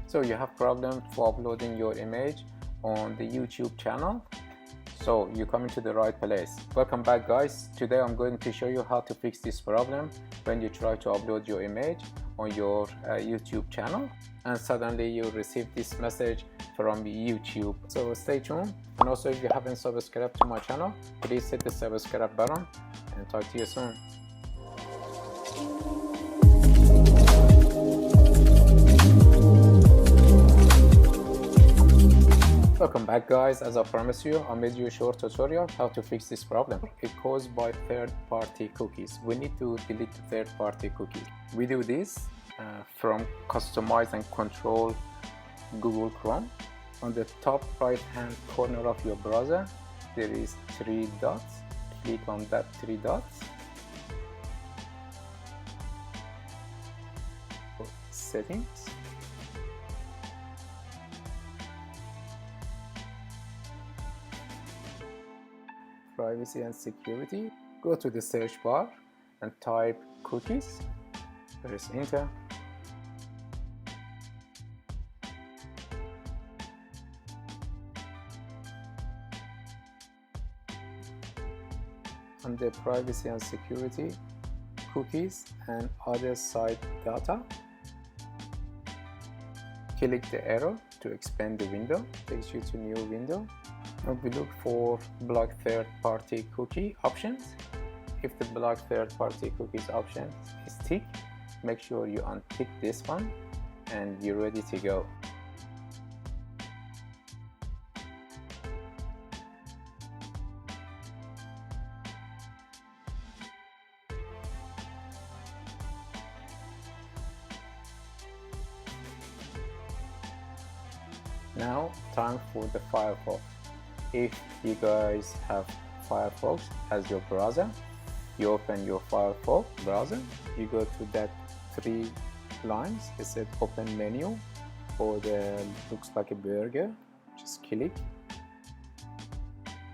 So you have problem for uploading your image on the YouTube channel. So you're coming to the right place. Welcome back, guys. Today I'm going to show you how to fix this problem when you try to upload your image on your YouTube channel and suddenly you receive this message from YouTube. So stay tuned, and also if you haven't subscribed to my channel, please hit the subscribe button, and talk to you soon. Welcome back, guys. As I promised you, I made you a short tutorial how to fix this problem. It's caused by third-party cookies. We need to delete the third-party cookie. We do this from Customize and Control Google Chrome. On the top right-hand corner of your browser, there is 3 dots. Click on that 3 dots. Settings. Privacy and security. Go to the search bar and type cookies. Press enter. Under privacy and security, cookies and other site data, click the arrow to expand the window. Takes you to new window. And we look for block third-party cookie options. If the block third-party cookies option is ticked, make sure you untick this one and you're ready to go. Now, time for the Firefox. If you guys have Firefox as your browser, you open your Firefox browser, you go to that 3 lines. It said open menu, or the looks like a burger. Just click.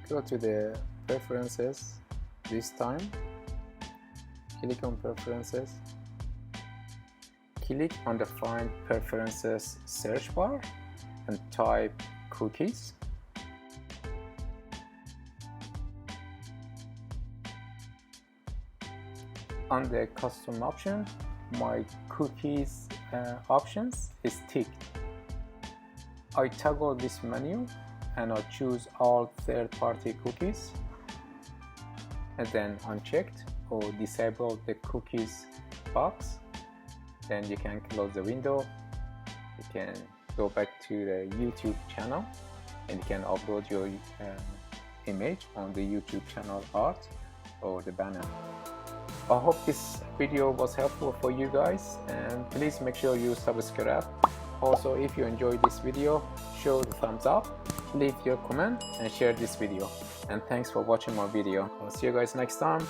Go to the preferences this time. Click on preferences. Click on the find preferences search bar and type cookies. On the custom option, my cookies options is ticked. I toggle this menu and I choose all third-party cookies, and then unchecked or disable the cookies box. Then you can close the window. You can go back to the YouTube channel and you can upload your image on the YouTube channel art or the banner. I hope this video was helpful for you guys, and please make sure you subscribe. Also, if you enjoyed this video, show the thumbs up, leave your comment and share this video. And thanks for watching my video. I'll see you guys next time.